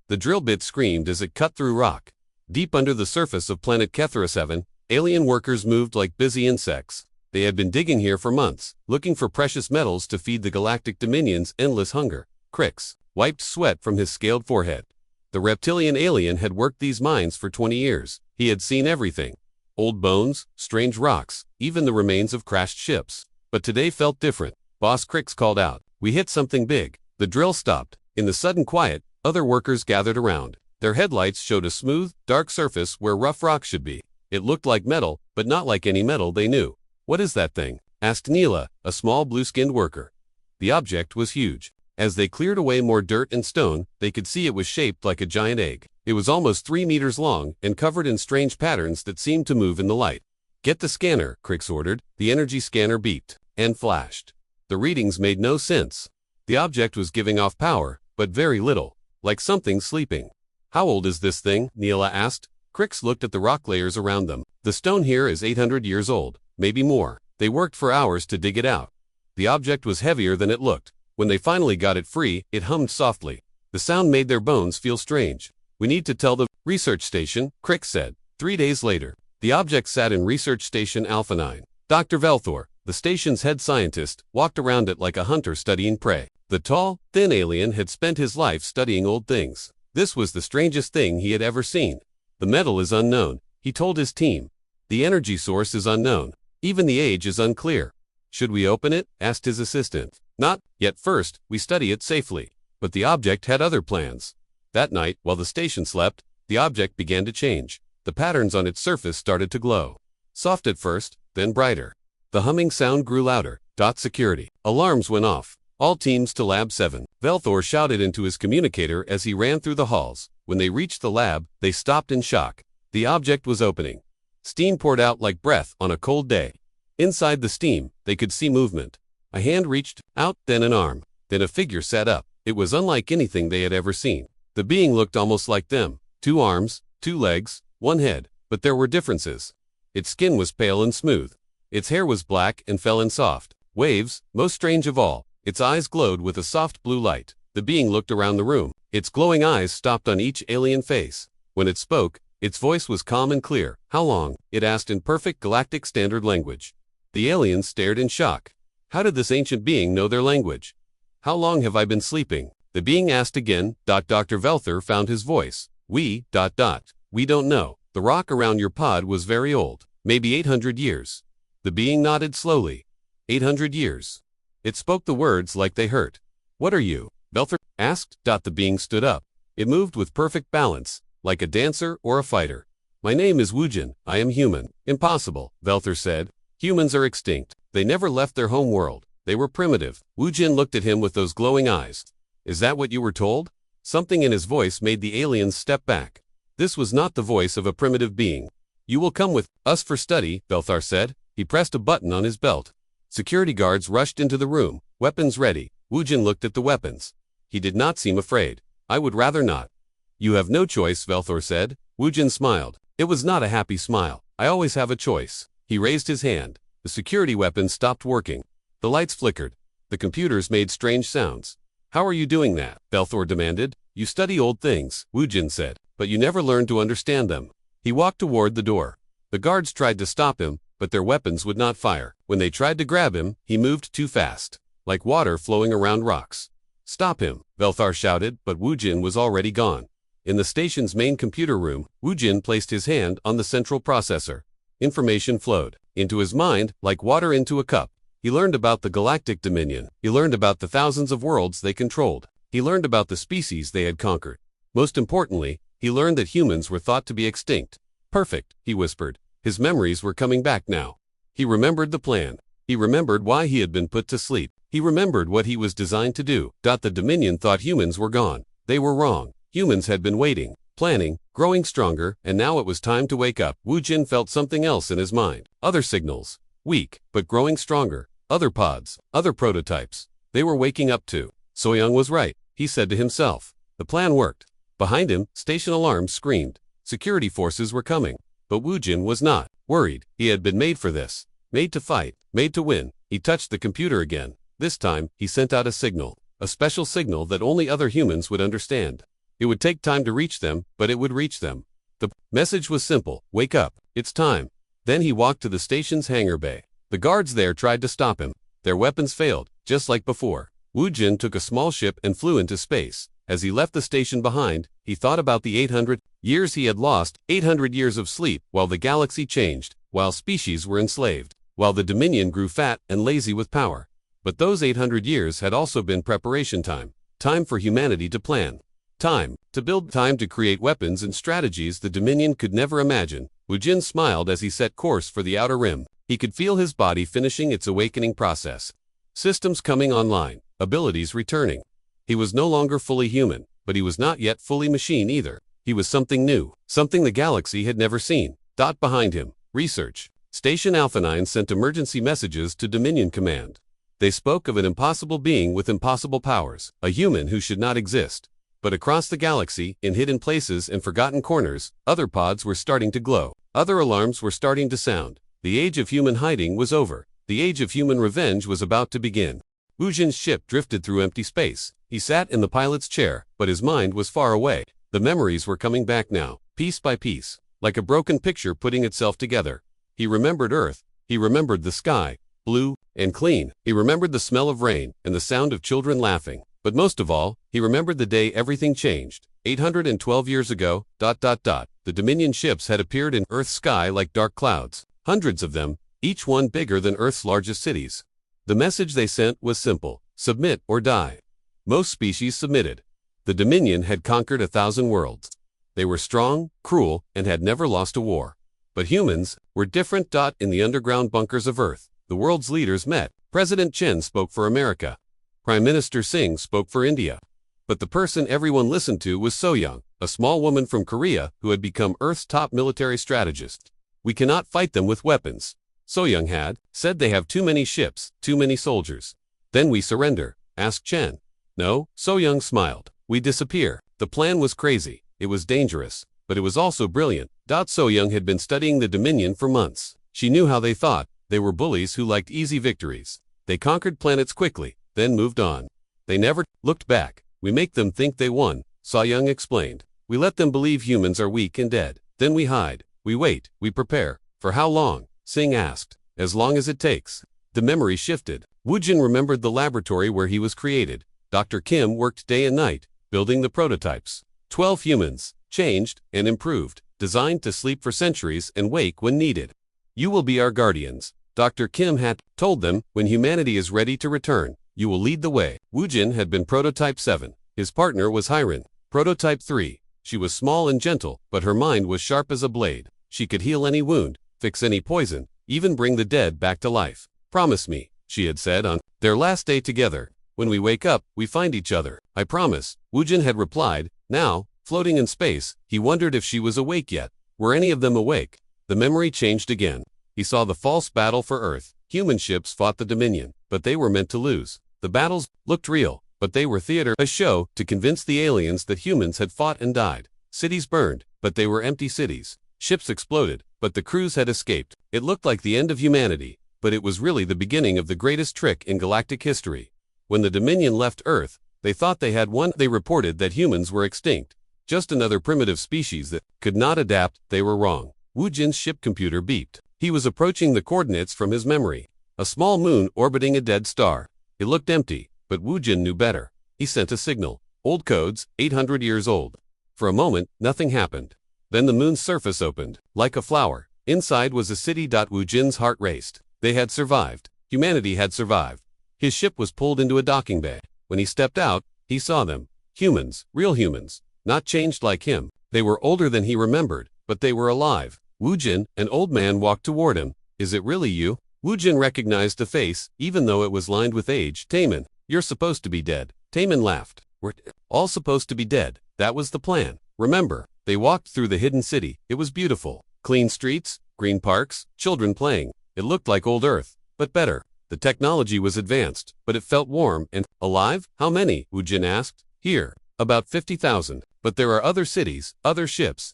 The drill bit screamed as it cut through rock. Deep under the surface of planet Kethra 7, alien workers moved like busy insects. They had been digging here for months, looking for precious metals to feed the Galactic Dominion's endless hunger. Crix wiped sweat from his scaled forehead. The reptilian alien had worked these mines for 20 years. He had seen everything. Old bones, strange rocks, even the remains of crashed ships. But today felt different. Boss Crix called out, "We hit something big." The drill stopped. In the sudden quiet, other workers gathered around. Their headlights showed a smooth, dark surface where rough rock should be. It looked like metal, but not like any metal they knew. "What is that thing?" asked Neela, a small blue-skinned worker. The object was huge. As they cleared away more dirt and stone, they could see it was shaped like a giant egg. It was almost 3 meters long and covered in strange patterns that seemed to move in the light. "Get the scanner," Crix ordered. The energy scanner beeped and flashed. The readings made no sense. The object was giving off power, but very little, like something sleeping. "How old is this thing?" Neela asked. Crix looked at the rock layers around them. "The stone here is 800 years old, maybe more." They worked for hours to dig it out. The object was heavier than it looked. When they finally got it free, it hummed softly. The sound made their bones feel strange. "We need to tell the research station," Crix said. 3 days later, the object sat in Research Station Alpha 9. Dr. Velthor, the station's head scientist, walked around it like a hunter studying prey. The tall, thin alien had spent his life studying old things. This was the strangest thing he had ever seen. "The metal is unknown," he told his team. "The energy source is unknown. Even the age is unclear." "Should we open it?" asked his assistant. "Not yet. First, we study it safely." But the object had other plans. That night, while the station slept, the object began to change. The patterns on its surface started to glow. Soft at first, then brighter. The humming sound grew louder. Security. Alarms went off. "All teams to Lab 7. Velthor shouted into his communicator as he ran through the halls. When they reached the lab, they stopped in shock. The object was opening. Steam poured out like breath on a cold day. Inside the steam, they could see movement. A hand reached out, then an arm. Then a figure sat up. It was unlike anything they had ever seen. The being looked almost like them. 2 arms, 2 legs, 1 head. But there were differences. Its skin was pale and smooth. Its hair was black and fell in soft waves. Most strange of all, its eyes glowed with a soft blue light. The being looked around the room. Its glowing eyes stopped on each alien face. When it spoke, its voice was calm and clear. "How long?" it asked in perfect galactic standard language. The aliens stared in shock. How did this ancient being know their language? "How long have I been sleeping?" the being asked again. Dr. Velthor found his voice. We don't know. The rock around your pod was very old. Maybe 800 years. The being nodded slowly. 800 years. It spoke the words like they hurt. "What are you?" Velthor asked. The being stood up. It moved with perfect balance, like a dancer or a fighter. "My name is Wujin. I am human." "Impossible," Velthor said. "Humans are extinct. They never left their home world. They were primitive." Wujin looked at him with those glowing eyes. "Is that what you were told?" Something in his voice made the aliens step back. This was not the voice of a primitive being. "You will come with us for study," Velthor said. He pressed a button on his belt. Security guards rushed into the room, weapons ready. Wujin looked at the weapons. He did not seem afraid. "I would rather not." "You have no choice," Velthor said. Wujin smiled. It was not a happy smile. "I always have a choice." He raised his hand. The security weapons stopped working. The lights flickered. The computers made strange sounds. "How are you doing that?" Velthor demanded. "You study old things," Wujin said, "but you never learn to understand them." He walked toward the door. The guards tried to stop him, but their weapons would not fire. When they tried to grab him, he moved too fast, like water flowing around rocks. "Stop him," Velthor shouted, but Wujin was already gone. In the station's main computer room, Wujin placed his hand on the central processor. Information flowed into his mind like water into a cup. He learned about the Galactic Dominion. He learned about the thousands of worlds they controlled. He learned about the species they had conquered. Most importantly, he learned that humans were thought to be extinct. "Perfect," he whispered. His memories were coming back now. He remembered the plan. He remembered why he had been put to sleep. He remembered what he was designed to do. The Dominion thought humans were gone. They were wrong. Humans had been waiting, planning, growing stronger, and now it was time to wake up. Wujin felt something else in his mind. Other signals. Weak, but growing stronger. Other pods. Other prototypes. They were waking up too. Soyoung was right, he said to himself. The plan worked. Behind him, station alarms screamed. Security forces were coming. But Wujin was not worried. He had been made for this. Made to fight. Made to win. He touched the computer again. This time, he sent out a signal. A special signal that only other humans would understand. It would take time to reach them, but it would reach them. The message was simple: wake up, it's time. Then he walked to the station's hangar bay. The guards there tried to stop him. Their weapons failed, just like before. Wu Jin took a small ship and flew into space. As he left the station behind, he thought about the 800 years he had lost, 800 years of sleep, while the galaxy changed, while species were enslaved, while the Dominion grew fat and lazy with power. But those 800 years had also been preparation time. Time for humanity to plan. Time to build, time to create weapons and strategies the Dominion could never imagine. Wu Jin smiled as he set course for the outer rim. He could feel his body finishing its awakening process. Systems coming online, abilities returning. He was no longer fully human, but he was not yet fully machine either. He was something new, something the galaxy had never seen. Behind him, research. Station Alpha 9 sent emergency messages to Dominion Command. They spoke of an impossible being with impossible powers, a human who should not exist. But across the galaxy, in hidden places and forgotten corners, other pods were starting to glow. Other alarms were starting to sound. The age of human hiding was over. The age of human revenge was about to begin. Wu Jin's ship drifted through empty space. He sat in the pilot's chair, but his mind was far away. The memories were coming back now, piece by piece, like a broken picture putting itself together. He remembered Earth. He remembered the sky, blue and clean. He remembered the smell of rain and the sound of children laughing. But most of all, he remembered the day everything changed. 812 years ago, the Dominion ships had appeared in Earth's sky like dark clouds. Hundreds of them, each one bigger than Earth's largest cities. The message they sent was simple: submit or die. Most species submitted. The Dominion had conquered 1,000 worlds. They were strong, cruel, and had never lost a war. But humans were different. In the underground bunkers of Earth, the world's leaders met. President Chen spoke for America. Prime Minister Singh spoke for India. But the person everyone listened to was So-young, a small woman from Korea who had become Earth's top military strategist. We cannot fight them with weapons. So-young had said they have too many ships, too many soldiers. Then we surrender, asked Chen. No, So-young smiled. We disappear. The plan was crazy. It was dangerous. But it was also brilliant. So-young had been studying the Dominion for months. She knew how they thought. They were bullies who liked easy victories. They conquered planets quickly, then moved on. They never looked back. We make them think they won, So-young explained. We let them believe humans are weak and dead. Then we hide. We wait. We prepare. For how long? Singh asked. As long as it takes. The memory shifted. Wu Jin remembered the laboratory where he was created. Dr. Kim worked day and night, building the prototypes. 12 humans, changed and improved, designed to sleep for centuries and wake when needed. You will be our guardians. Dr. Kim had told them, when humanity is ready to return, you will lead the way. Wu Jin had been Prototype 7. His partner was Hiren, Prototype 3. She was small and gentle, but her mind was sharp as a blade. She could heal any wound, fix any poison, even bring the dead back to life. Promise me, she had said on their last day together. When we wake up, we find each other. I promise, Wu Jin had replied. Now, floating in space, he wondered if she was awake yet. Were any of them awake? The memory changed again. He saw the false battle for Earth. Human ships fought the Dominion, but they were meant to lose. The battles looked real, but they were theater, a show to convince the aliens that humans had fought and died. Cities burned, but they were empty cities. Ships exploded, but the crews had escaped. It looked like the end of humanity, but it was really the beginning of the greatest trick in galactic history. When the Dominion left Earth, they thought they had won. They reported that humans were extinct. Just another primitive species that could not adapt. They were wrong. Wu Jin's ship computer beeped. He was approaching the coordinates from his memory. A small moon orbiting a dead star. It looked empty, but Wu Jin knew better. He sent a signal. Old codes, 800 years old. For a moment, nothing happened. Then the moon's surface opened, like a flower. Inside was a city. Wu Jin's heart raced. They had survived. Humanity had survived. His ship was pulled into a docking bay. When he stepped out, he saw them. Humans, real humans, not changed like him. They were older than he remembered, but they were alive. Wu Jin, an old man, walked toward him. Is it really you? Wu Jin recognized the face, even though it was lined with age. Taemin, you're supposed to be dead. Taemin laughed. We're all supposed to be dead. That was the plan. Remember, they walked through the hidden city. It was beautiful. Clean streets, green parks, children playing. It looked like old Earth, but better. The technology was advanced, but it felt warm and alive. How many? Wu Jin asked. Here, about 50,000. But there are other cities, other ships,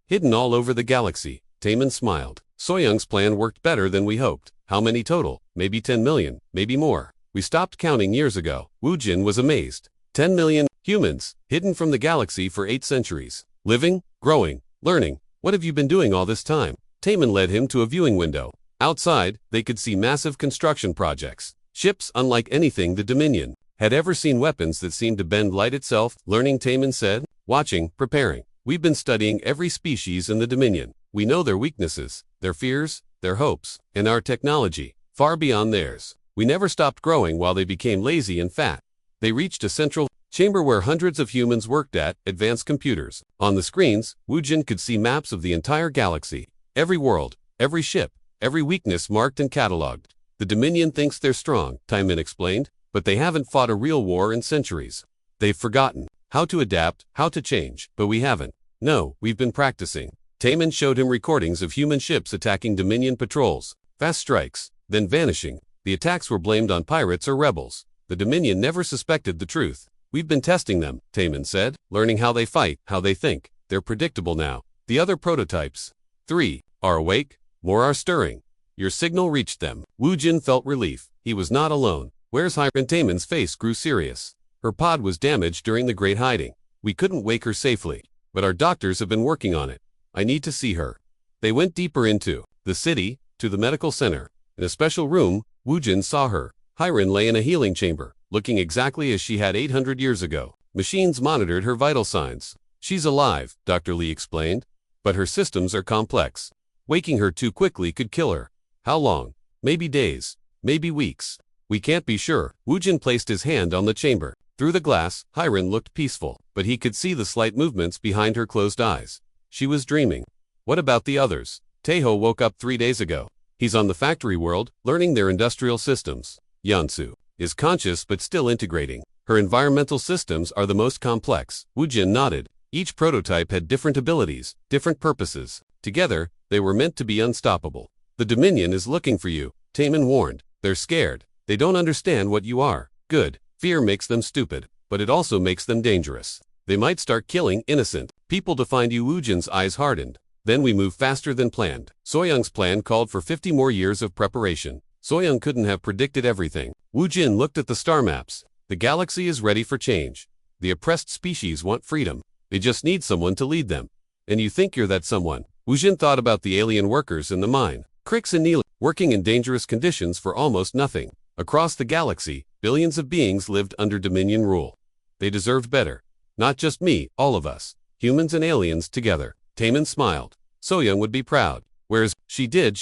hidden all over the galaxy. Taemin smiled. So-young's plan worked better than we hoped. How many total? Maybe 10 million, maybe more. We stopped counting years ago. Wu Jin was amazed. 10 million. Humans, hidden from the galaxy for 8 centuries. Living, growing, learning. What have you been doing all this time? Taman led him to a viewing window. Outside, they could see massive construction projects. Ships unlike anything the Dominion had ever seen, weapons that seemed to bend light itself. Learning, Taman said. Watching, preparing. We've been studying every species in the Dominion. We know their weaknesses, their fears, their hopes, and our technology, far beyond theirs. We never stopped growing while they became lazy and fat. They reached a central chamber where hundreds of humans worked at advanced computers. On the screens, Wujin could see maps of the entire galaxy. Every world, every ship, every weakness marked and catalogued. The Dominion thinks they're strong, Taman explained, but they haven't fought a real war in centuries. They've forgotten how to adapt, how to change, but we haven't. No, we've been practicing. Taman showed him recordings of human ships attacking Dominion patrols. Fast strikes, then vanishing. The attacks were blamed on pirates or rebels. The Dominion never suspected the truth. We've been testing them, Taman said, learning how they fight, how they think. They're predictable now. The other prototypes, 3, are awake, more are stirring. Your signal reached them. Wujin felt relief. He was not alone. Where's Hiram? Taman's face grew serious. Her pod was damaged during the Great Hiding. We couldn't wake her safely, but our doctors have been working on it. I need to see her. They went deeper into the city, to the medical center. In a special room, Wujin saw her. Hiram lay in a healing chamber, looking exactly as she had 800 years ago. Machines monitored her vital signs. She's alive, Dr. Lee explained, but her systems are complex. Waking her too quickly could kill her. How long? Maybe days, maybe weeks. We can't be sure. Wujin placed his hand on the chamber. Through the glass, Hiram looked peaceful, but he could see the slight movements behind her closed eyes. She was dreaming. What about the others? Taeho woke up 3 days ago. He's on the factory world, learning their industrial systems. Yansu is conscious but still integrating. Her environmental systems are the most complex. Wujin nodded. Each prototype had different abilities, different purposes. Together, they were meant to be unstoppable. The Dominion is looking for you, Taman warned. They're scared. They don't understand what you are. Good. Fear makes them stupid, but it also makes them dangerous. They might start killing innocent people to find you. Wujin's eyes hardened. Then we move faster than planned. Soyoung's plan called for 50 more years of preparation. Soyoung couldn't have predicted everything. Wujin looked at the star maps. The galaxy is ready for change. The oppressed species want freedom. They just need someone to lead them. And you think you're that someone? Wujin thought about the alien workers in the mine. Crix and Neil, working in dangerous conditions for almost nothing. Across the galaxy, billions of beings lived under Dominion rule. They deserved better. Not just me, all of us. Humans and aliens together. Taman smiled. Soyoung would be proud. Whereas, she died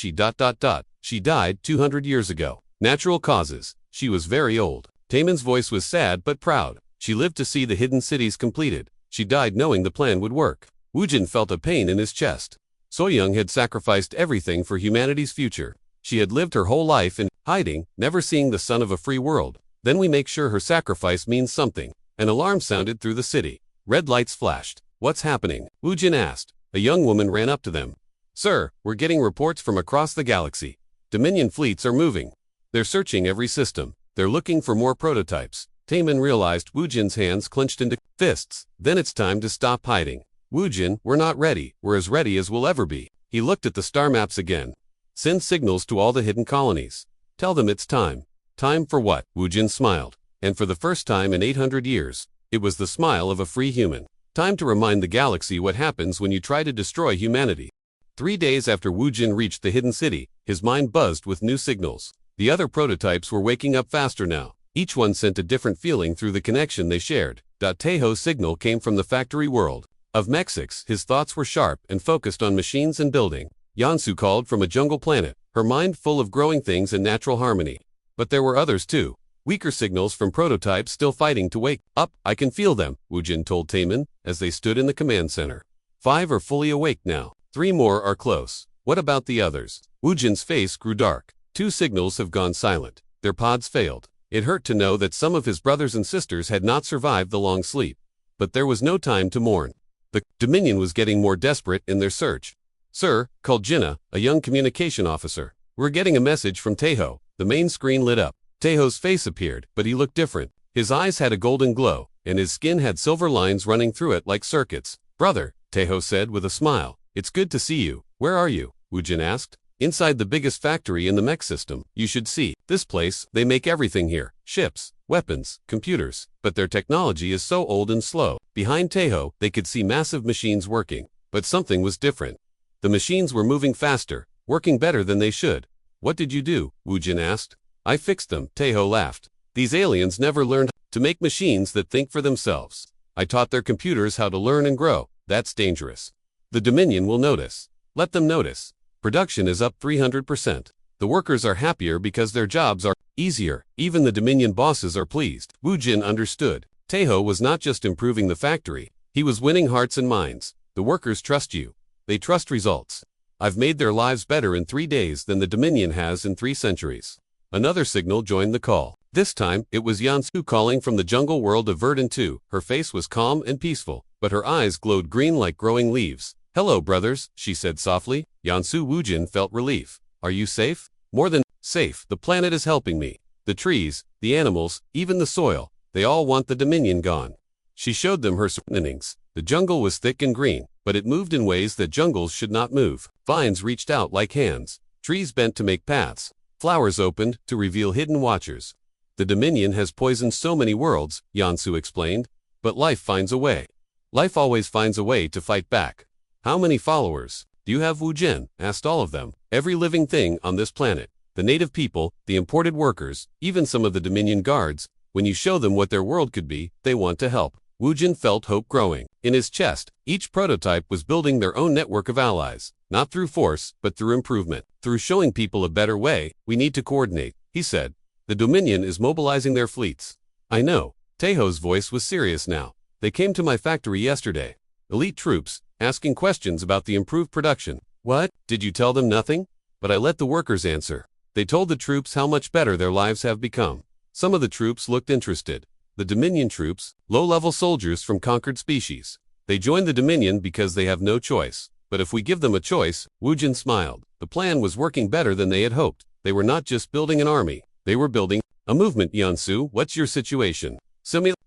200 years ago. Natural causes. She was very old. Taman's voice was sad but proud. She lived to see the hidden cities completed. She died knowing the plan would work. Wujin felt a pain in his chest. Soyoung had sacrificed everything for humanity's future. She had lived her whole life in hiding, never seeing the sun of a free world. Then we make sure her sacrifice means something. An alarm sounded through the city. Red lights flashed. What's happening? Wujin asked. A young woman ran up to them. Sir, we're getting reports from across the galaxy. Dominion fleets are moving. They're searching every system. They're looking for more prototypes. Taman realized Wujin's hands clenched into fists. Then it's time to stop hiding. Wujin, we're not ready. We're as ready as we'll ever be. He looked at the star maps again. Send signals to all the hidden colonies. Tell them it's time. Time for what? Wujin smiled. And for the first time in 800 years, it was the smile of a free human. Time to remind the galaxy what happens when you try to destroy humanity. 3 days after Wujin reached the hidden city, his mind buzzed with new signals. The other prototypes were waking up faster now. Each one sent a different feeling through the connection they shared. Taeho's signal came from the factory world. Of Mexix, his thoughts were sharp and focused on machines and building. Yansu called from a jungle planet, her mind full of growing things and natural harmony. But there were others too. Weaker signals from prototypes still fighting to wake up. I can feel them, Wujin told Taman, as they stood in the command center. 5 are fully awake now. 3 more are close. What about the others? Wujin's face grew dark. 2 signals have gone silent. Their pods failed. It hurt to know that some of his brothers and sisters had not survived the long sleep. But there was no time to mourn. The Dominion was getting more desperate in their search. Sir, called Jinnah, a young communication officer. We're getting a message from Taeho. The main screen lit up. Taeho's face appeared, but he looked different. His eyes had a golden glow, and his skin had silver lines running through it like circuits. Brother, Taeho said with a smile. It's good to see you. Where are you? Wujin asked. Inside the biggest factory in the mech system. You should see. This place, they make everything here. Ships, weapons, computers. But their technology is so old and slow. Behind Taeho, they could see massive machines working. But something was different. The machines were moving faster, working better than they should. What did you do? Woojin asked. I fixed them, Taeho laughed. These aliens never learned to make machines that think for themselves. I taught their computers how to learn and grow. That's dangerous. The Dominion will notice. Let them notice. Production is up 300%. The workers are happier because their jobs are easier. Even the Dominion bosses are pleased. Woojin understood. Taeho was not just improving the factory. He was winning hearts and minds. The workers trust you. They trust results. I've made their lives better in 3 days than the Dominion has in 3 centuries. Another signal joined the call. This time, it was Yansu calling from the jungle world of Verdun 2. Her face was calm and peaceful, but her eyes glowed green like growing leaves. Hello, brothers, she said softly. Yansu Woojin felt relief. Are you safe? More than safe. The planet is helping me. The trees, the animals, even the soil, they all want the Dominion gone. She showed them her surroundings. The jungle was thick and green, but it moved in ways that jungles should not move. Vines reached out like hands. Trees bent to make paths. Flowers opened to reveal hidden watchers. The Dominion has poisoned so many worlds, Yansu explained, but life finds a way. Life always finds a way to fight back. How many followers do you have? Woojin asked all of them. Every living thing on this planet. The native people, the imported workers, even some of the Dominion guards. When you show them what their world could be, they want to help. Woojin felt hope growing. In his chest, each prototype was building their own network of allies. Not through force, but through improvement. Through showing people a better way, we need to coordinate, he said. The Dominion is mobilizing their fleets. I know. Taeho's voice was serious now. They came to my factory yesterday. Elite troops, asking questions about the improved production. What? Did you tell them nothing? But I let the workers answer. They told the troops how much better their lives have become. Some of the troops looked interested. The Dominion troops, low-level soldiers from conquered species. They joined the Dominion because they have no choice. But if we give them a choice, Woojin smiled. The plan was working better than they had hoped. They were not just building an army. They were building a movement. Yansu, what's your situation?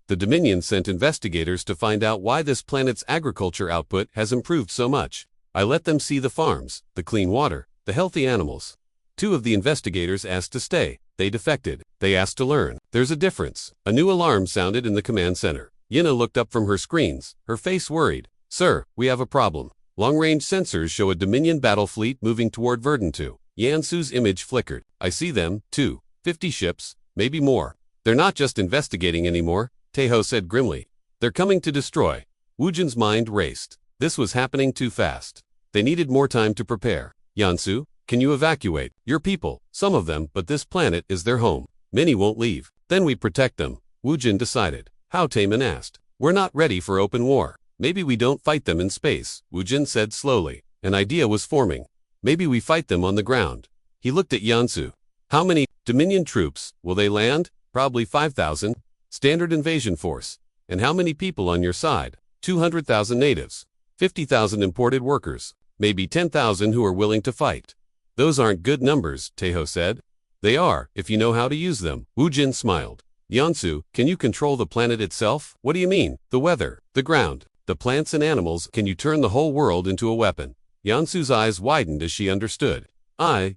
The Dominion sent investigators to find out why this planet's agriculture output has improved so much. I let them see the farms, the clean water, the healthy animals. 2 of the investigators asked to stay. They defected. They asked to learn. There's a difference. A new alarm sounded in the command center. Yina looked up from her screens, her face worried. Sir, we have a problem. Long-range sensors show a Dominion battle fleet moving toward Verdun 2. Yansu's image flickered. I see them, too. 50 ships, maybe more. They're not just investigating anymore, Taeho said grimly. They're coming to destroy. Woojin's mind raced. This was happening too fast. They needed more time to prepare. Yansu, can you evacuate your people? Some of them, but this planet is their home. Many won't leave. Then we protect them. Woojin decided. How? Taemin asked. We're not ready for open war. Maybe we don't fight them in space, Woojin said slowly. An idea was forming. Maybe we fight them on the ground. He looked at Yansu. How many Dominion troops will they land? Probably 5,000. Standard invasion force. And how many people on your side? 200,000 natives. 50,000 imported workers. Maybe 10,000 who are willing to fight. Those aren't good numbers, Taeho said. They are, if you know how to use them. Woojin smiled. Yansu, can you control the planet itself? What do you mean? The weather, the ground, the plants and animals. Can you turn the whole world into a weapon? Yansu's eyes widened as she understood.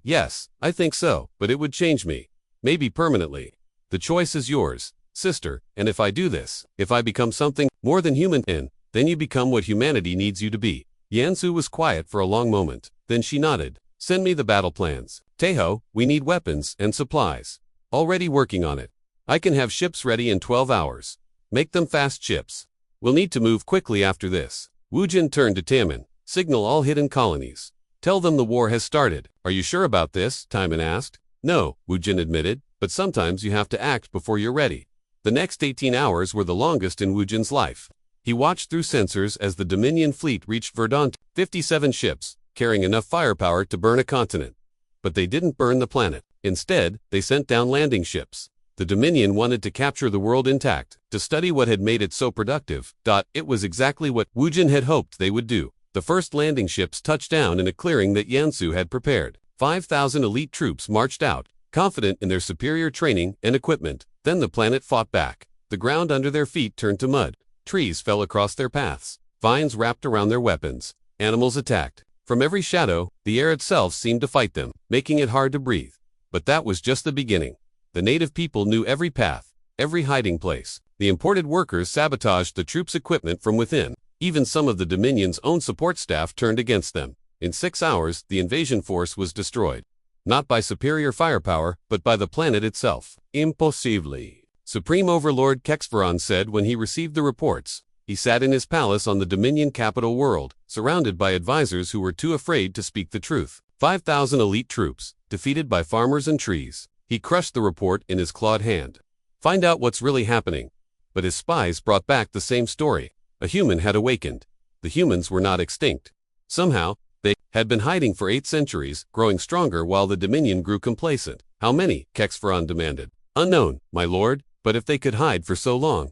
Yes, I think so, but it would change me. Maybe permanently. The choice is yours, sister, and if I do this, if I become something more than human, then you become what humanity needs you to be. Yansu was quiet for a long moment, then she nodded. Send me the battle plans. Taeho, we need weapons and supplies. Already working on it. I can have ships ready in 12 hours. Make them fast ships. We'll need to move quickly after this. Woojin turned to Taemin. Signal all hidden colonies. Tell them the war has started. Are you sure about this? Taemin asked. No, Woojin admitted, but sometimes you have to act before you're ready. The next 18 hours were the longest in Woojin's life. He watched through sensors as the Dominion fleet reached Verdun, 57 ships, carrying enough firepower to burn a continent. But they didn't burn the planet. Instead, they sent down landing ships. The Dominion wanted to capture the world intact, to study what had made it so productive. It was exactly what Woojin had hoped they would do. The first landing ships touched down in a clearing that Yansu had prepared. 5,000 elite troops marched out, confident in their superior training and equipment. Then the planet fought back. The ground under their feet turned to mud. Trees fell across their paths. Vines wrapped around their weapons. Animals attacked. From every shadow, the air itself seemed to fight them, making it hard to breathe. But that was just the beginning. The native people knew every path, every hiding place. The imported workers sabotaged the troops' equipment from within. Even some of the Dominion's own support staff turned against them. In 6 hours, the invasion force was destroyed. Not by superior firepower, but by the planet itself. Impossible. Supreme Overlord Kexferon said when he received the reports. He sat in his palace on the Dominion capital world, surrounded by advisors who were too afraid to speak the truth. 5,000 elite troops, defeated by farmers and trees. He crushed the report in his clawed hand. Find out what's really happening. But his spies brought back the same story. A human had awakened. The humans were not extinct. Somehow, they had been hiding for 8 centuries, growing stronger while the Dominion grew complacent. How many? Kexferon demanded. Unknown, my lord, but if they could hide for so long,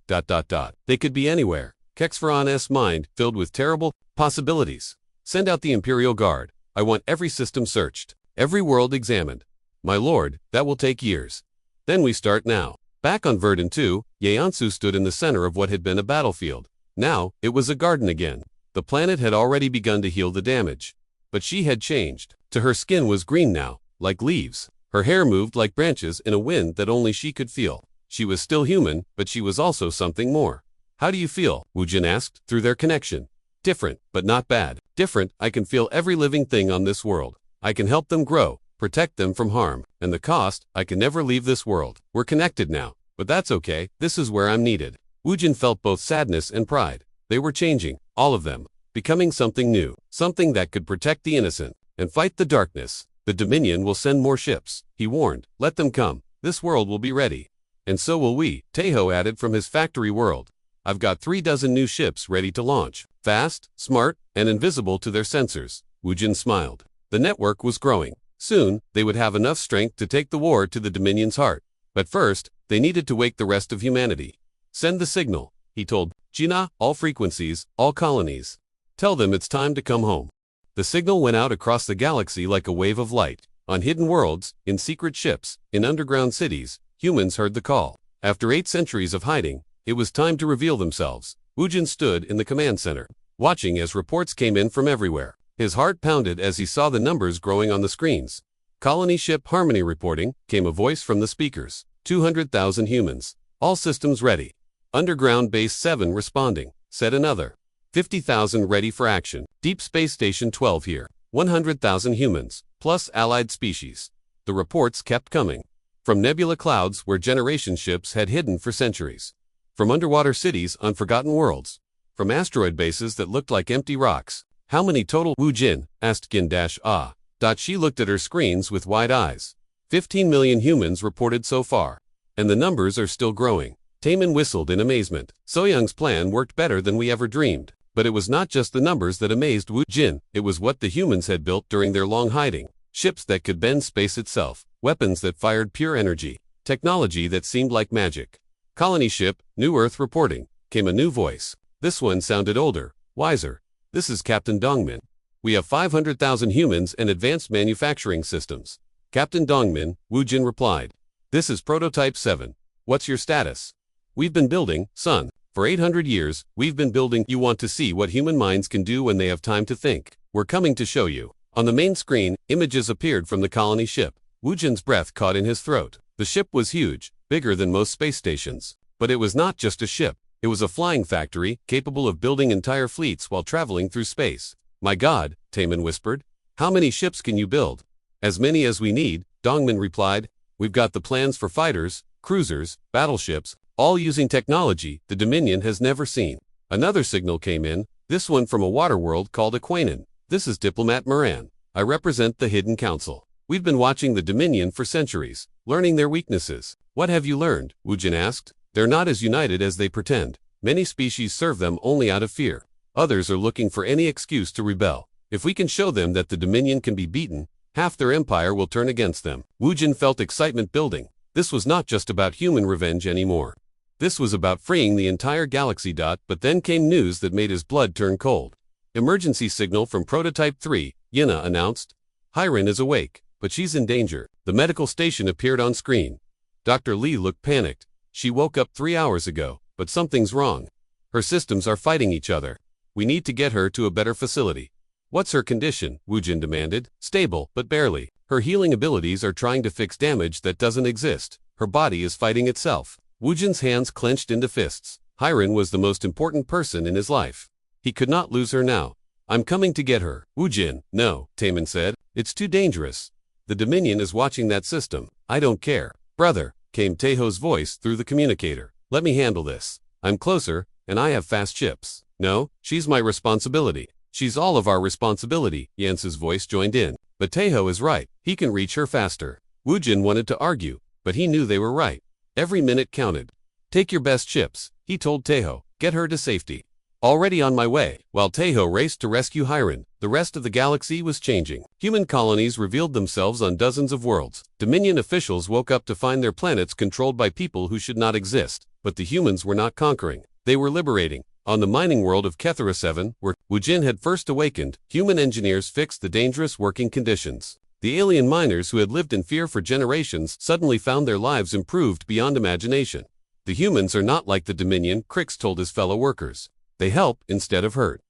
they could be anywhere. Kexferon's mind filled with terrible possibilities. Send out the Imperial Guard. I want every system searched, every world examined. My lord, that will take years. Then we start now. Back on Verdun 2, Yeonsu stood in the center of what had been a battlefield. Now, it was a garden again. The planet had already begun to heal the damage. But she had changed. Her skin was green now, like leaves. Her hair moved like branches in a wind that only she could feel. She was still human, but she was also something more. How do you feel? Wu Jin asked, through their connection. Different, but not bad. Different, I can feel every living thing on this world. I can help them grow, protect them from harm. And the cost, I can never leave this world. We're connected now. But that's okay, this is where I'm needed. Wu Jin felt both sadness and pride. They were changing, all of them. Becoming something new. Something that could protect the innocent and fight the darkness. The Dominion will send more ships, he warned. Let them come. This world will be ready. And so will we, Taeho added from his factory world. I've got 36 new ships ready to launch. Fast, smart, and invisible to their sensors. Wu Jin smiled. The network was growing. Soon, they would have enough strength to take the war to the Dominion's heart. But first, they needed to wake the rest of humanity. Send the signal, he told. Jina, all frequencies, all colonies. Tell them it's time to come home. The signal went out across the galaxy like a wave of light. On hidden worlds, in secret ships, in underground cities, humans heard the call. After 8 centuries of hiding, it was time to reveal themselves. Wu Jin stood in the command center, watching as reports came in from everywhere. His heart pounded as he saw the numbers growing on the screens. Colony ship Harmony reporting, came a voice from the speakers. 200,000 humans. All systems ready. Underground Base 7 responding, said another. 50,000 ready for action. Deep Space Station 12 here. 100,000 humans, plus allied species. The reports kept coming. From nebula clouds where generation ships had hidden for centuries. From underwater cities on forgotten worlds. From asteroid bases that looked like empty rocks. How many total? Wu Jin asked Gin-Ah. She looked at her screens with wide eyes. 15 million humans reported so far. And the numbers are still growing. Taemin whistled in amazement. Soyoung's plan worked better than we ever dreamed. But it was not just the numbers that amazed Wu Jin. It was what the humans had built during their long hiding. Ships that could bend space itself. Weapons that fired pure energy. Technology that seemed like magic. Colony ship, New Earth reporting, came a new voice. This one sounded older, wiser. This is Captain Dongmin. We have 500,000 humans and advanced manufacturing systems. Captain Dongmin, Wu Jin replied. This is Prototype 7. What's your status? We've been building, son. For 800 years, we've been building. You want to see what human minds can do when they have time to think. We're coming to show you. On the main screen, images appeared from the colony ship. Wu Jin's breath caught in his throat. The ship was huge, bigger than most space stations. But it was not just a ship. It was a flying factory, capable of building entire fleets while traveling through space. My God, Taemin whispered. How many ships can you build? As many as we need, Dongmin replied. We've got the plans for fighters, cruisers, battleships, all using technology the Dominion has never seen. Another signal came in, this one from a water world called Aquanen. This is Diplomat Moran. I represent the Hidden Council. We've been watching the Dominion for centuries, learning their weaknesses. What have you learned? Wu Jin asked. They're not as united as they pretend. Many species serve them only out of fear. Others are looking for any excuse to rebel. If we can show them that the Dominion can be beaten, half their empire will turn against them. Wu Jin felt excitement building. This was not just about human revenge anymore. This was about freeing the entire galaxy. But then came news that made his blood turn cold. Emergency signal from Prototype 3, Yina announced. Hyren is awake, but she's in danger. The medical station appeared on screen. Dr. Lee looked panicked. She woke up 3 hours ago, but something's wrong. Her systems are fighting each other. We need to get her to a better facility. What's her condition? Wujin demanded. Stable, but barely. Her healing abilities are trying to fix damage that doesn't exist. Her body is fighting itself. Wujin's hands clenched into fists. Hiren was the most important person in his life. He could not lose her now. I'm coming to get her. Wujin, no, Taemin said. It's too dangerous. The Dominion is watching that system. I don't care. Brother, came Taeho's voice through the communicator. Let me handle this. I'm closer, and I have fast ships. No, she's my responsibility. She's all of our responsibility, Yans's voice joined in. But Taeho is right. He can reach her faster. Wujin wanted to argue, but he knew they were right. Every minute counted. Take your best ships, he told Taeho. Get her to safety. Already on my way. While Taeho raced to rescue Hiren, the rest of the galaxy was changing. Human colonies revealed themselves on dozens of worlds. Dominion officials woke up to find their planets controlled by people who should not exist. But the humans were not conquering. They were liberating. On the mining world of Kethera 7, where Wujin had first awakened, human engineers fixed the dangerous working conditions. The alien miners who had lived in fear for generations suddenly found their lives improved beyond imagination. The humans are not like the Dominion, Crix told his fellow workers. They help instead of hurt.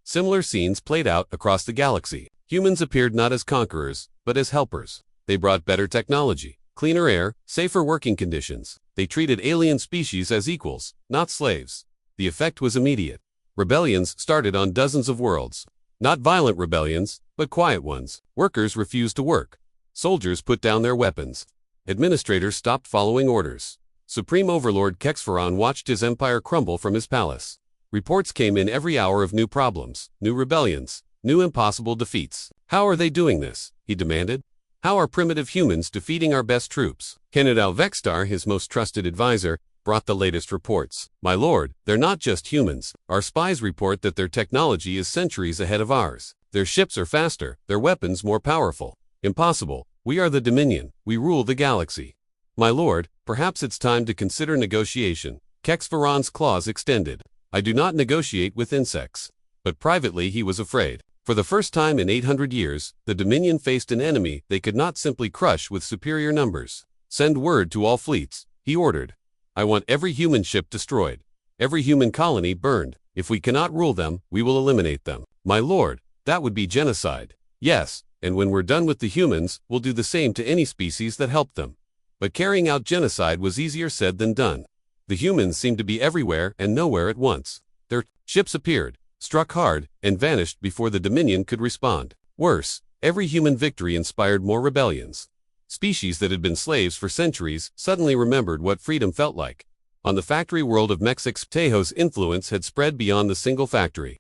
Similar scenes played out across the galaxy. Humans appeared not as conquerors, but as helpers. They brought better technology, cleaner air, safer working conditions. They treated alien species as equals, not slaves. The effect was immediate. Rebellions started on dozens of worlds. Not violent rebellions, but quiet ones. Workers refused to work. Soldiers put down their weapons. Administrators stopped following orders. Supreme Overlord Kexferon watched his empire crumble from his palace. Reports came in every hour of new problems, new rebellions, new impossible defeats. How are they doing this? He demanded. How are primitive humans defeating our best troops? Kenedal Vextar, his most trusted advisor, brought the latest reports. My lord, they're not just humans. Our spies report that their technology is centuries ahead of ours. Their ships are faster, their weapons more powerful. Impossible. We are the Dominion. We rule the galaxy. My lord, perhaps it's time to consider negotiation. Kexferon's claws extended. I do not negotiate with insects. But privately he was afraid. For the first time in 800 years, the Dominion faced an enemy they could not simply crush with superior numbers. Send word to all fleets, he ordered. I want every human ship destroyed. Every human colony burned. If we cannot rule them, we will eliminate them. My lord, that would be genocide. Yes, and when we're done with the humans, we'll do the same to any species that helped them. But carrying out genocide was easier said than done. The humans seemed to be everywhere and nowhere at once. Their ships appeared, struck hard, and vanished before the Dominion could respond. Worse, every human victory inspired more rebellions. Species that had been slaves for centuries suddenly remembered what freedom felt like. On the factory world of Mexix, Taeho's influence had spread beyond the single factory.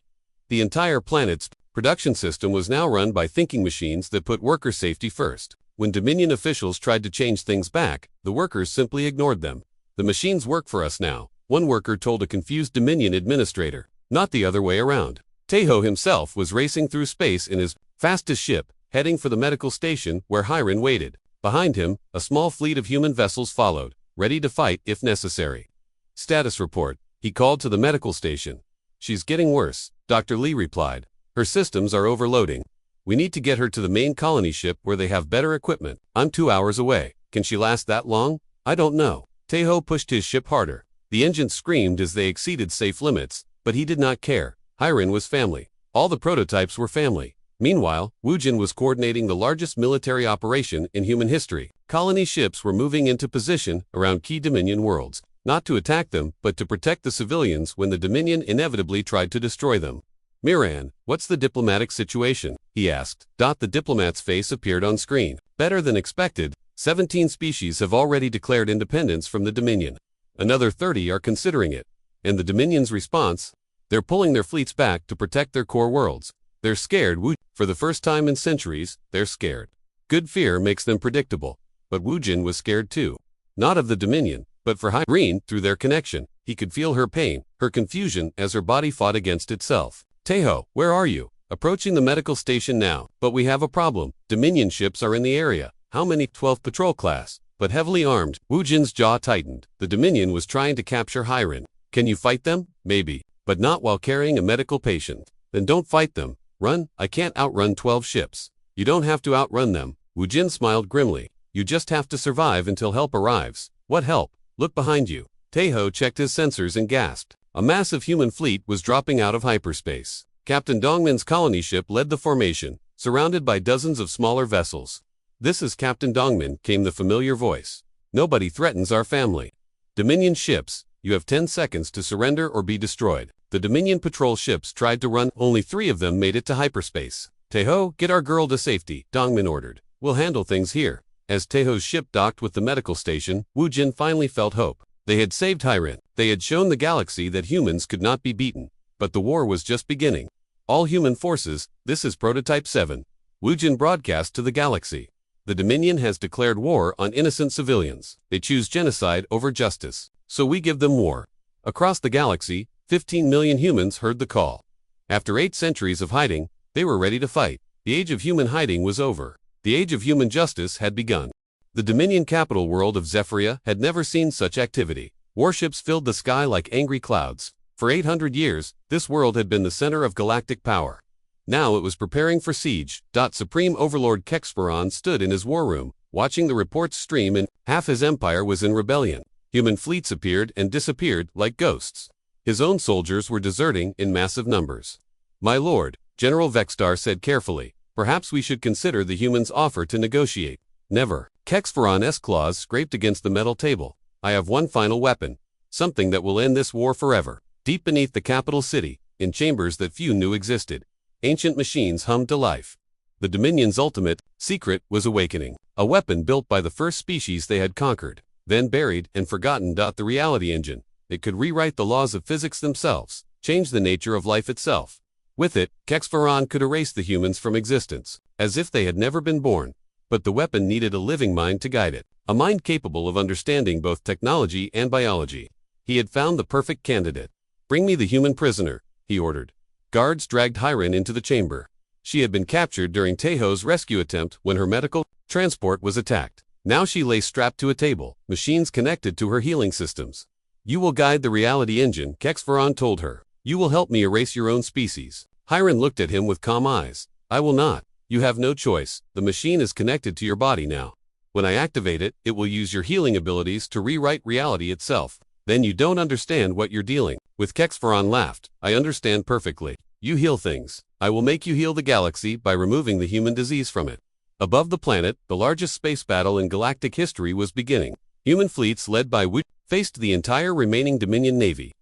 The entire planet's production system was now run by thinking machines that put worker safety first. When Dominion officials tried to change things back, the workers simply ignored them. The machines work for us now, one worker told a confused Dominion administrator. Not the other way around. Taeho himself was racing through space in his fastest ship, heading for the medical station where Hiren waited. Behind him, a small fleet of human vessels followed, ready to fight if necessary. Status report, he called to the medical station. She's getting worse, Dr. Lee replied. Her systems are overloading. We need to get her to the main colony ship where they have better equipment. I'm 2 hours away. Can she last that long? I don't know. Taeho pushed his ship harder. The engines screamed as they exceeded safe limits, but he did not care. Hiren was family. All the prototypes were family. Meanwhile, Wujin was coordinating the largest military operation in human history. Colony ships were moving into position around key Dominion worlds, not to attack them, but to protect the civilians when the Dominion inevitably tried to destroy them. Miran, what's the diplomatic situation? He asked. The diplomat's face appeared on screen. Better than expected, 17 species have already declared independence from the Dominion. Another 30 are considering it. And the Dominion's response? They're pulling their fleets back to protect their core worlds. They're scared. For the first time in centuries, they're scared. Good fear makes them predictable. But Wujin was scared too. Not of the Dominion, but for Hiren. Through their connection, he could feel her pain, her confusion as her body fought against itself. Taeho, where are you? Approaching the medical station now. But we have a problem. Dominion ships are in the area. How many? 12 patrol class, but heavily armed. Wujin's jaw tightened. The Dominion was trying to capture Hiren. Can you fight them? Maybe, but not while carrying a medical patient. Then don't fight them. Run. I can't outrun 12 ships. You don't have to outrun them. Wujin smiled grimly. You just have to survive until help arrives. What help? Look behind you. Taeho checked his sensors and gasped. A massive human fleet was dropping out of hyperspace. Captain Dongmin's colony ship led the formation, surrounded by dozens of smaller vessels. "This is Captain Dongmin," came the familiar voice. "Nobody threatens our family. Dominion ships, you have 10 seconds to surrender or be destroyed." The Dominion patrol ships tried to run, only 3 of them made it to hyperspace. "Taeho, get our girl to safety," Dongmin ordered. "We'll handle things here." As Taeho's ship docked with the medical station, Wu Jin finally felt hope. They had saved Hyrin. They had shown the galaxy that humans could not be beaten. But the war was just beginning. "All human forces, this is Prototype 7. Wu Jin broadcast to the galaxy. The Dominion has declared war on innocent civilians. They choose genocide over justice. So we give them war." Across the galaxy, 15 million humans heard the call. After 8 centuries of hiding, they were ready to fight. The age of human hiding was over. The age of human justice had begun. The Dominion capital world of Zephyria had never seen such activity. Warships filled the sky like angry clouds. For 800 years, this world had been the center of galactic power. Now it was preparing for siege. Supreme Overlord Kexperon stood in his war room, watching the reports stream in. Half his empire was in rebellion. Human fleets appeared and disappeared like ghosts. His own soldiers were deserting in massive numbers. "My lord," General Vexstar said carefully, "perhaps we should consider the humans' offer to negotiate." "Never." Kexperon's claws scraped against the metal table. "I have one final weapon. Something that will end this war forever." Deep beneath the capital city, in chambers that few knew existed, ancient machines hummed to life. The Dominion's ultimate secret was awakening. A weapon built by the first species they had conquered, then buried and forgotten. The reality engine. It could rewrite the laws of physics themselves, change the nature of life itself. With it, Kexperon could erase the humans from existence, as if they had never been born. But the weapon needed a living mind to guide it, a mind capable of understanding both technology and biology. He had found the perfect candidate. "Bring me the human prisoner," he ordered. Guards dragged Hyrin into the chamber. She had been captured during Taeho's rescue attempt when her medical transport was attacked. Now she lay strapped to a table, machines connected to her healing systems. "You will guide the reality engine," Kexperon told her. "You will help me erase your own species." Hyrin looked at him with calm eyes. "I will not. You have no choice. The machine is connected to your body now. When I activate it, it will use your healing abilities to rewrite reality itself. Then you don't understand what you're dealing with." Kexperon laughed. "I understand perfectly. You heal things. I will make you heal the galaxy by removing the human disease from it." Above the planet, the largest space battle in galactic history was beginning. Human fleets led by Wu faced the entire remaining Dominion Navy.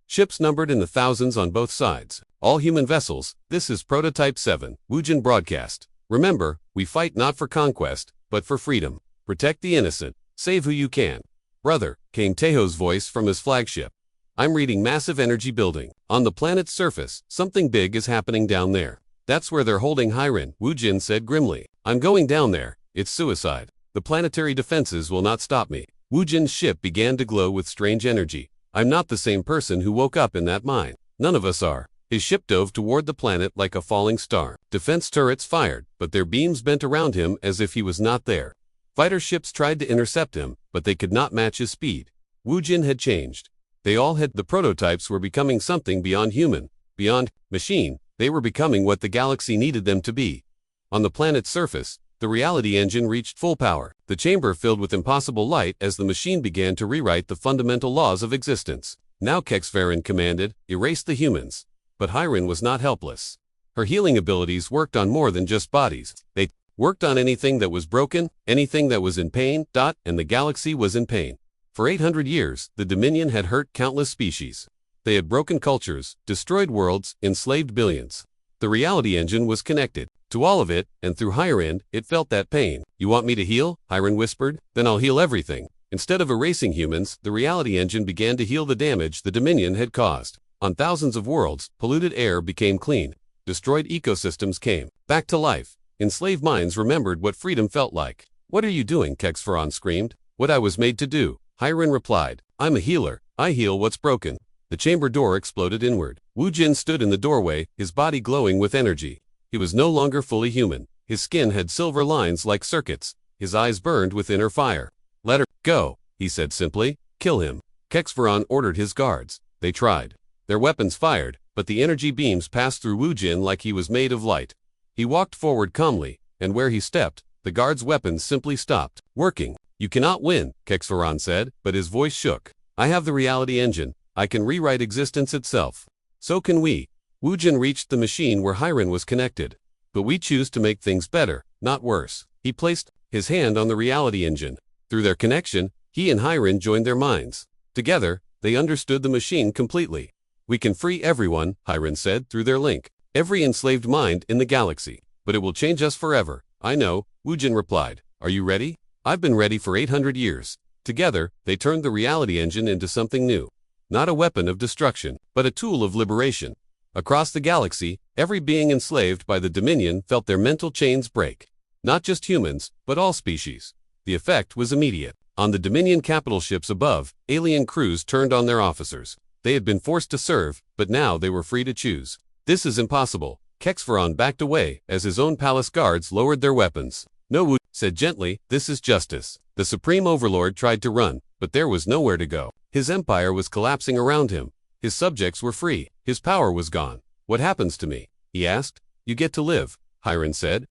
Ships numbered in the thousands on both sides. "All human vessels, this is Prototype 7, Wu Jin broadcast. Remember, we fight not for conquest, but for freedom. Protect the innocent. Save who you can." "Brother," came Taeho's voice from his flagship. "I'm reading massive energy building. On the planet's surface, something big is happening down there." "That's where they're holding Hyrin," Wu Jin said grimly. "I'm going down there. It's suicide. The planetary defenses will not stop me." Wu Jin's ship began to glow with strange energy. "I'm not the same person who woke up in that mine. None of us are." His ship dove toward the planet like a falling star. Defense turrets fired, but their beams bent around him as if he was not there. Fighter ships tried to intercept him, but they could not match his speed. Wu Jin had changed. They all had. The prototypes were becoming something beyond human, beyond machine. They were becoming what the galaxy needed them to be. On the planet's surface, the reality engine reached full power. The chamber filled with impossible light as the machine began to rewrite the fundamental laws of existence. "Now," Kexperon commanded, "erase the humans." But Hyrin was not helpless. Her healing abilities worked on more than just bodies. They worked on anything that was broken, anything that was in pain. And the galaxy was in pain. For 800 years, the Dominion had hurt countless species. They had broken cultures, destroyed worlds, enslaved billions. The reality engine was connected to all of it, and through Hyrin, it felt that pain. "You want me to heal?" Hyrin whispered. "Then I'll heal everything." Instead of erasing humans, the reality engine began to heal the damage the Dominion had caused. On thousands of worlds, polluted air became clean. Destroyed ecosystems came back to life. Enslaved minds remembered what freedom felt like. "What are you doing?" Kexperon screamed. "What I was made to do," Hyrin replied. "I'm a healer. I heal what's broken." The chamber door exploded inward. Wu Jin stood in the doorway, his body glowing with energy. He was no longer fully human. His skin had silver lines like circuits. His eyes burned with inner fire. "Let her go," he said simply. "Kill him." Kexperon ordered his guards. They tried. Their weapons fired, but the energy beams passed through Wu Jin like he was made of light. He walked forward calmly, and where he stepped, the guards' weapons simply stopped working. "You cannot win," Kexperon said, but his voice shook. "I have the reality engine. I can rewrite existence itself. So can we." Wujin reached the machine where Hiren was connected. But we choose to make things better, not worse. He placed his hand on the reality engine. Through their connection, he and Hiren joined their minds. Together, they understood the machine completely. We can free everyone, Hiren said, through their link. Every enslaved mind in the galaxy. But it will change us forever. I know, Wujin replied. Are you ready? I've been ready for 800 years. Together, they turned the reality engine into something new. Not a weapon of destruction, but a tool of liberation. Across the galaxy, every being enslaved by the Dominion felt their mental chains break. Not just humans, but all species. The effect was immediate. On the Dominion capital ships above, alien crews turned on their officers. They had been forced to serve, but now they were free to choose. This is impossible. Kexferon backed away as his own palace guards lowered their weapons. No, Wu said gently, this is justice. The Supreme Overlord tried to run, but there was nowhere to go. His empire was collapsing around him. His subjects were free. His power was gone. What happens to me? He asked. You get to live, Hiren said.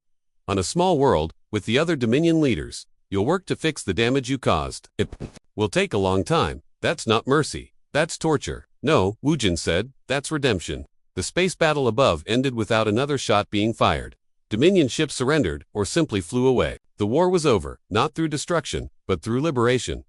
On a small world, with the other Dominion leaders. You'll work to fix the damage you caused. It will take a long time. That's not mercy. That's torture. No, Wujin said, that's redemption. The space battle above ended without another shot being fired. Dominion ships surrendered or simply flew away. The war was over, not through destruction, but through liberation.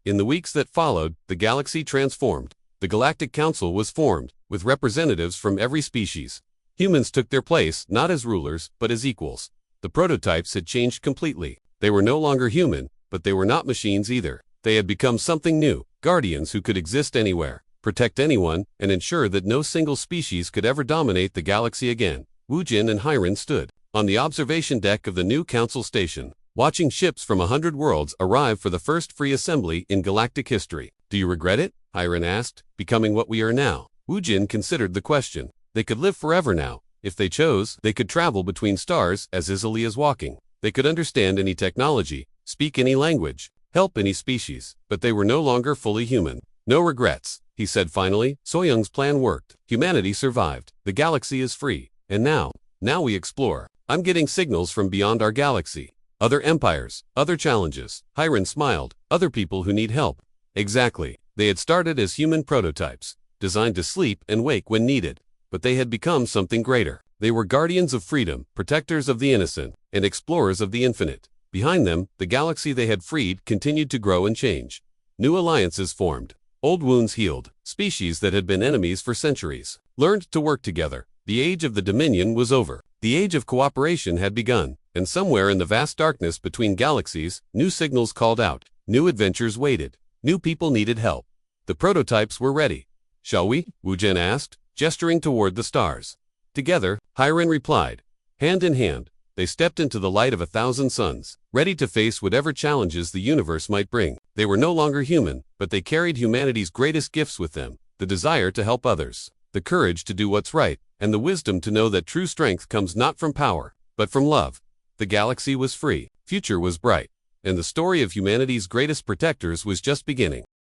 In the weeks that followed, the galaxy transformed. The Galactic Council was formed, with representatives from every species. Humans took their place not as rulers, but as equals. The prototypes had changed completely. They were no longer human, but they were not machines either. They had become something new, guardians who could exist anywhere, protect anyone, and ensure that no single species could ever dominate the galaxy again. Wujin and Hiren stood on the observation deck of the new council station, watching ships from 100 worlds arrive for the first free assembly in galactic history. Do you regret it? Hiren asked, becoming what we are now. Wujin considered the question. They could live forever now. If they chose, they could travel between stars as easily as walking. They could understand any technology, speak any language, help any species, but they were no longer fully human. No regrets, he said finally. Soyoung's plan worked. Humanity survived. The galaxy is free. And now we explore. I'm getting signals from beyond our galaxy. Other empires, other challenges. Hiren smiled. Other people who need help. Exactly. They had started as human prototypes, designed to sleep and wake when needed. But they had become something greater. They were guardians of freedom, protectors of the innocent, and explorers of the infinite. Behind them, the galaxy they had freed continued to grow and change. New alliances formed. Old wounds healed. Species that had been enemies for centuries learned to work together. The age of the Dominion was over. The age of cooperation had begun. And somewhere in the vast darkness between galaxies, new signals called out. New adventures waited. New people needed help. The prototypes were ready. Shall we? Wujin asked, gesturing toward the stars. Together, Hiren replied. Hand in hand, they stepped into the light of 1,000 suns, ready to face whatever challenges the universe might bring. They were no longer human, but they carried humanity's greatest gifts with them, the desire to help others, the courage to do what's right, and the wisdom to know that true strength comes not from power, but from love. The galaxy was free, future was bright, and the story of humanity's greatest protectors was just beginning.